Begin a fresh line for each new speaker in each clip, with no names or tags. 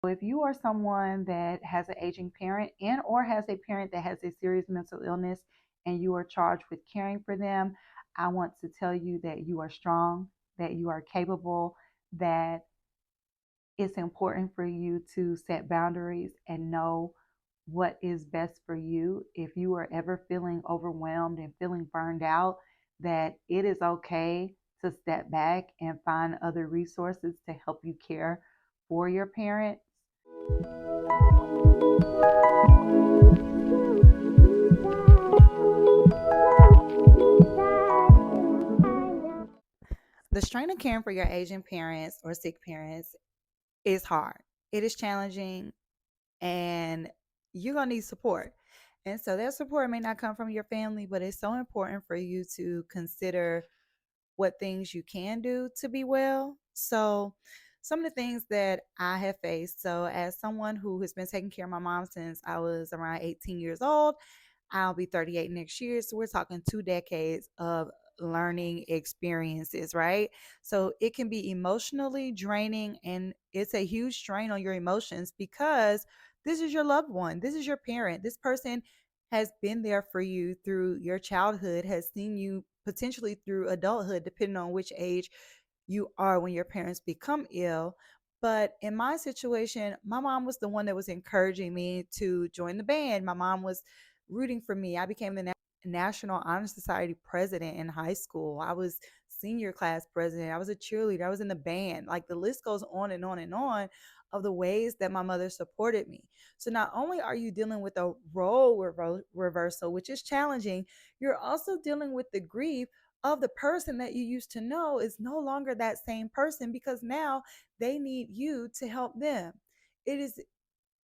If you are someone that has an aging parent and or has a parent that has a serious mental illness and you are charged with caring for them, I want to tell you that you are strong, that you are capable, that it's important for you to set boundaries and know what is best for you. If you are ever feeling overwhelmed and feeling burned out, that it is okay to step back and find other resources to help you care for your parents. The strain of caring for your aging parents or sick parents is hard. It is challenging, and you're going to need support. And so that support may not come from your family, but it's so important for you to consider what things you can do to be well. So, some of the things that I have faced. So, as someone who has been taking care of my mom since I was around 18 years old, I'll be 38 next year. So, we're talking 2 decades of learning experiences, right? So, it can be emotionally draining and it's a huge strain on your emotions because this is your loved one, this is your parent, this person has been there for you through your childhood, has seen you potentially through adulthood, depending on which age you are when your parents become ill. But in my situation, my mom was the one that was encouraging me to join the band. My mom was rooting for me. I became the National Honor Society president in high school. I was senior class president. I was a cheerleader. I was in the band. Like the list goes on and on and on of the ways that my mother supported me. So not only are you dealing with a role reversal, which is challenging, you're also dealing with the grief of the person that you used to know is no longer that same person because now they need you to help them. It is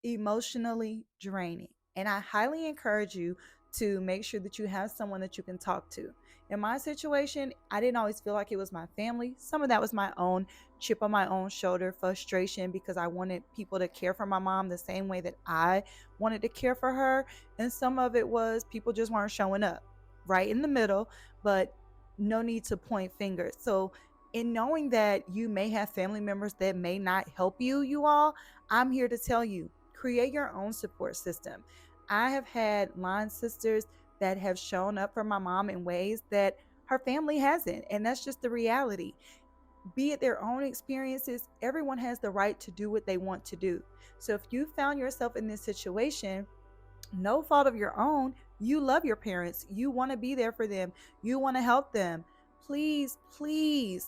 emotionally draining. And I highly encourage you to make sure that you have someone that you can talk to. In my situation, I didn't always feel like it was my family. Some of that was my own chip on my own shoulder, frustration because I wanted people to care for my mom the same way that I wanted to care for her. And some of it was people just weren't showing up right in the middle, but no need to point fingers. So, in knowing that you may have family members that may not help you all, I'm here to tell you create your own support system. I have had line sisters that have shown up for my mom in ways that her family hasn't. And that's just the reality. Be it their own experiences, everyone has the right to do what they want to do. So if you found yourself in this situation, no fault of your own, you love your parents, you want to be there for them, you want to help them. Please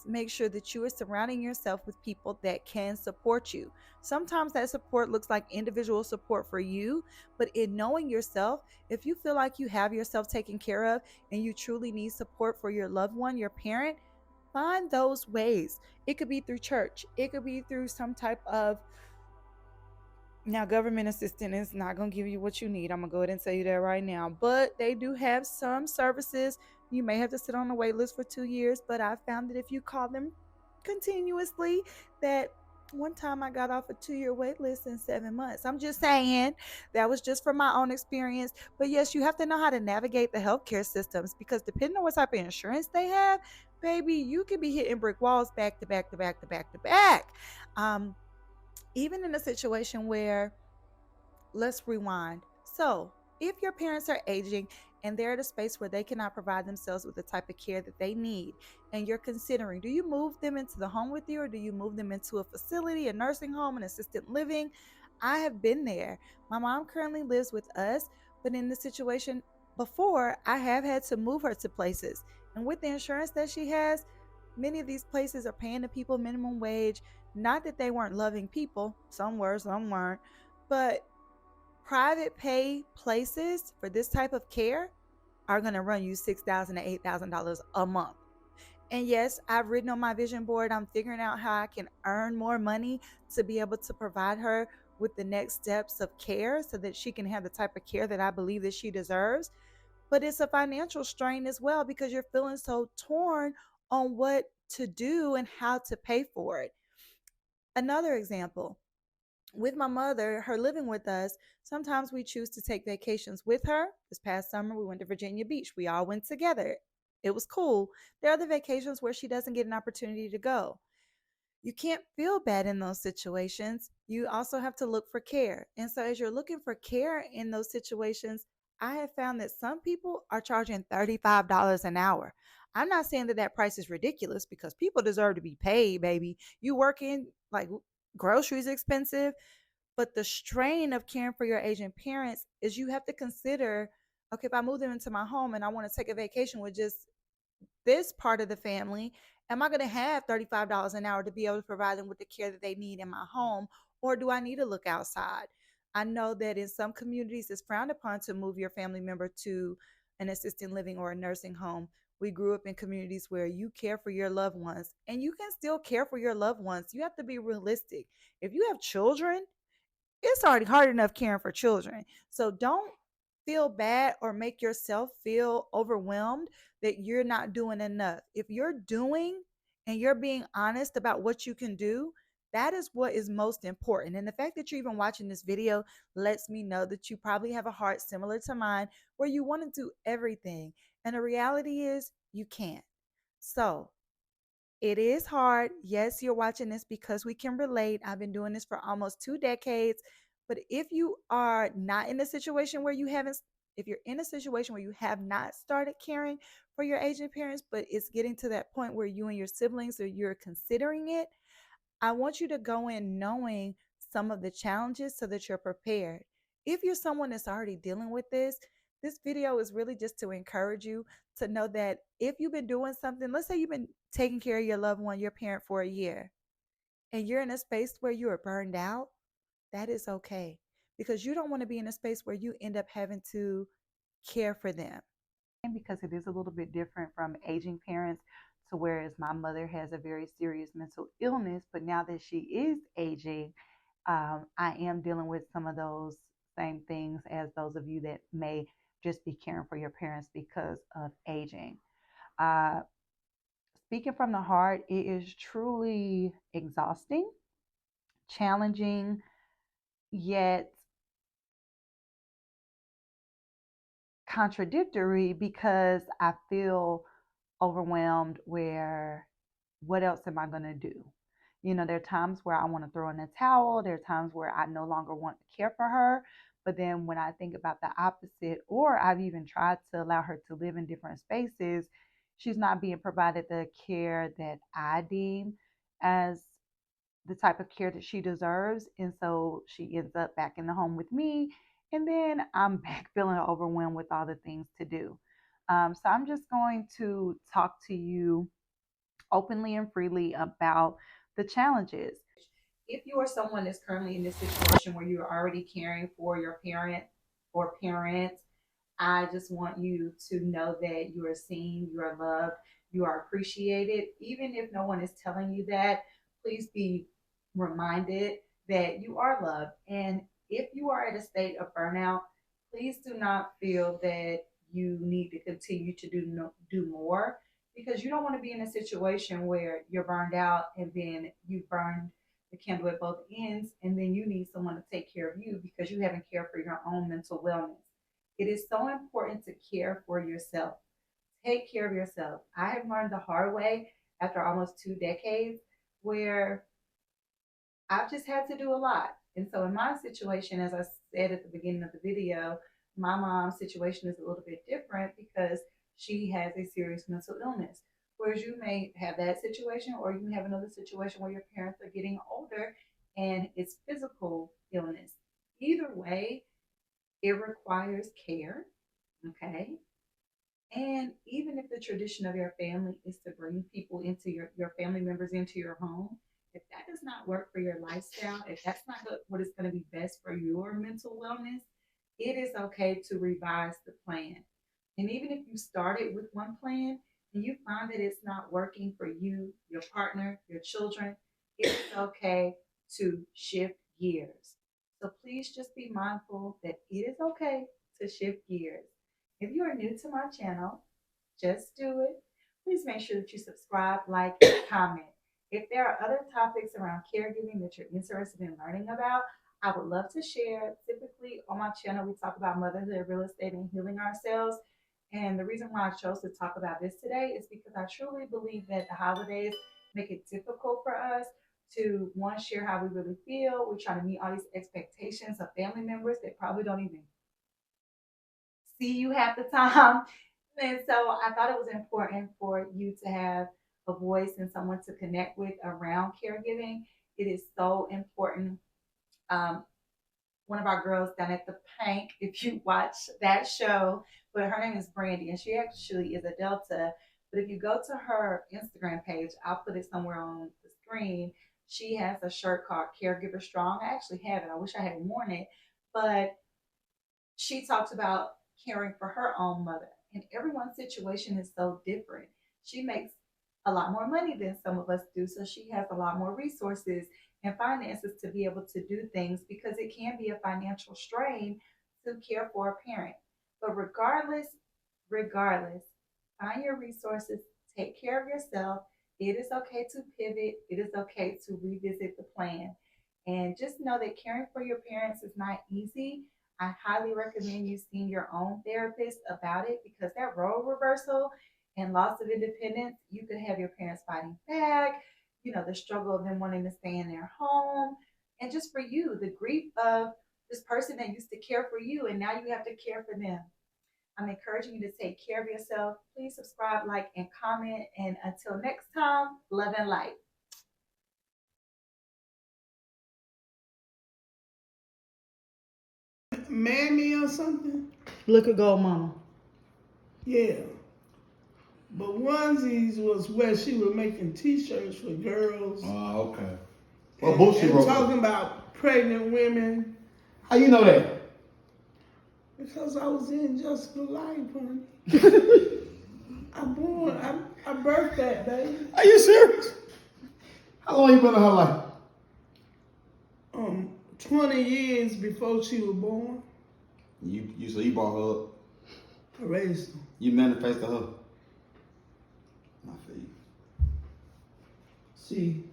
make sure that you are surrounding yourself with people that can support you. Sometimes that support looks like individual support for you, but in knowing yourself, if you feel like you have yourself taken care of and you truly need support for your loved one, your parent, find those ways. It could be through church, it could be through some type of, now, government assistance is not going to give you what you need. I'm going to go ahead and tell you that right now. But they do have some services. You may have to sit on the wait list for 2 years, but I found that if you call them continuously, that one time I got off a 2 year wait list in 7 months. I'm just saying that was just from my own experience. But yes, you have to know how to navigate the healthcare systems because depending on what type of insurance they have, baby, you could be hitting brick walls back to back to back to back to back. Um, Even in a situation where, let's rewind. So, if your parents are aging and they're at a space where they cannot provide themselves with the type of care that they need, and you're considering, do you move them into the home with you or do you move them into a facility, a nursing home, an assisted living? I have been there. My mom currently lives with us, but in the situation before, I have had to move her to places. And with the insurance that she has, many of these places are paying the people minimum wage. Not that they weren't loving people, some were, some weren't, but private pay places for this type of care are going to run you $6,000 to $8,000 a month. And yes, I've written on my vision board, I'm figuring out how I can earn more money to be able to provide her with the next steps of care so that she can have the type of care that I believe that she deserves. But it's a financial strain as well because you're feeling so torn on what to do and how to pay for it. Another example, with my mother, her living with us, sometimes we choose to take vacations with her. This past summer, we went to Virginia Beach. We all went together. It was cool. There are other vacations where she doesn't get an opportunity to go. You can't feel bad in those situations. You also have to look for care. And so, as you're looking for care in those situations, I have found that some people are charging $35 an hour. I'm not saying that that price is ridiculous because people deserve to be paid, baby. You working like groceries expensive, but the strain of caring for your aging parents is you have to consider, okay, if I move them into my home and I want to take a vacation with just this part of the family, am I going to have $35 an hour to be able to provide them with the care that they need in my home? Or do I need to look outside? I know that in some communities, it's frowned upon to move your family member to an assisted living or a nursing home. We grew up in communities where you care for your loved ones and you can still care for your loved ones. You have to be realistic. If you have children, it's already hard enough caring for children. So don't feel bad or make yourself feel overwhelmed that you're not doing enough. If you're doing and you're being honest about what you can do, that is what is most important. And the fact that you're even watching this video lets me know that you probably have a heart similar to mine where you want to do everything. And the reality is you can't. So it is hard. Yes, you're watching this because we can relate. I've been doing this for almost 2 decades. But if you are not in a situation where you haven't, if you're in a situation where you have not started caring for your aging parents, but it's getting to that point where you and your siblings or you're considering it, I want you to go in knowing some of the challenges so that you're prepared. If you're someone that's already dealing with this video is really just to encourage you to know that if you've been doing something, let's say you've been taking care of your loved one, your parent for a year, and you're in a space where you are burned out, that is okay because you don't want to be in a space where you end up having to care for them. And because it is a little bit different from aging parents to whereas my mother has a very serious mental illness, but now that she is aging, I am dealing with some of those same things as those of you that may just be caring for your parents because of aging. Uh, Speaking from the heart, it is truly exhausting, challenging, yet contradictory because I feel overwhelmed where what else am I going to do? You know, there are times where I want to throw in a towel. There are times where I no longer want to care for her. But then when I think about the opposite, or I've even tried to allow her to live in different spaces, she's not being provided the care that I deem as the type of care that she deserves. And so she ends up back in the home with me. And then I'm back feeling overwhelmed with all the things to do. So I'm just going to talk to you openly and freely about the challenges. If you are someone that's currently in this situation where you're already caring for your parent or parents, I just want you to know that you are seen, you are loved, you are appreciated. Even if no one is telling you that, please be reminded that you are loved. And if you are at a state of burnout, please do not feel that you need to continue to do more because you don't want to be in a situation where you're burned out and then you burned the candle at both ends and then you need someone to take care of you because you haven't cared for your own mental wellness. It is so important to care for yourself. Take care of yourself. I have learned the hard way after almost 2 decades where I've just had to do a lot. And so in my situation, as I said at the beginning of the video, my mom's situation is a little bit different because she has a serious mental illness. Whereas you may have that situation, or you may have another situation where your parents are getting older and it's physical illness. Either way, it requires care. Okay. And even if the tradition of your family is to bring people into your family members into your home, if that does not work for your lifestyle, if that's not what is going to be best for your mental wellness, it is okay to revise the plan. And even if you started with one plan and you find that it's not working for you, your partner, your children, it's okay to shift gears. So please just be mindful that it is okay to shift gears. If you are new to my channel, Just Do It, please make sure that you subscribe, like, and comment. If there are other topics around caregiving that you're interested in learning about, I would love to share. Typically on my channel, we talk about motherhood, real estate, and healing ourselves. And the reason why I chose to talk about this today is because I truly believe that the holidays make it difficult for us. to one, share how we really feel. We're trying to meet all these expectations of family members that probably don't even see you half the time. And so I thought it was important for you to have a voice and someone to connect with around caregiving. It is so important. Um, One of our girls down at the Pank, if you watch that show, but her name is Brandy, and she actually is a Delta. But if you go to her Instagram page, I'll put it somewhere on the screen. She has a shirt called Caregiver Strong. I actually have it. I wish I had worn it, but she talks about caring for her own mother, and everyone's situation is so different. She makes a lot more money than some of us do, so she has a lot more resources and finances to be able to do things because it can be a financial strain to care for a parent. But regardless, find your resources, take care of yourself. It is okay to pivot, it is okay to revisit the plan. And just know that caring for your parents is not easy. I highly recommend you seeing your own therapist about it because that role reversal and loss of independence, you could have your parents fighting back, the struggle of them wanting to stay in their home, and just for you, the grief of this person that used to care for you and now you have to care for them. I'm encouraging you to take care of yourself. Please subscribe, like, and comment. And until next time, love and light.
Mammy or something?
Look at Gold Mama.
Yeah. But onesies was where she was making T-shirts for girls.
Oh, okay.
What book she wrote? Talking about pregnant women.
How you know that?
Because I was in Jessica Life, honey. I birthed that baby.
Are you serious? How long you been in her life?
20 years before she was born.
So you brought her up.
I raised her.
You manifested her. I feel you.
See,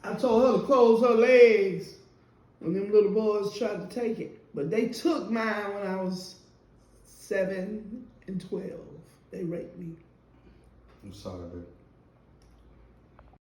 I told her to close her legs when them little boys tried to take it. But they took mine when I was 7 and 12. They raped me.
I'm sorry, baby.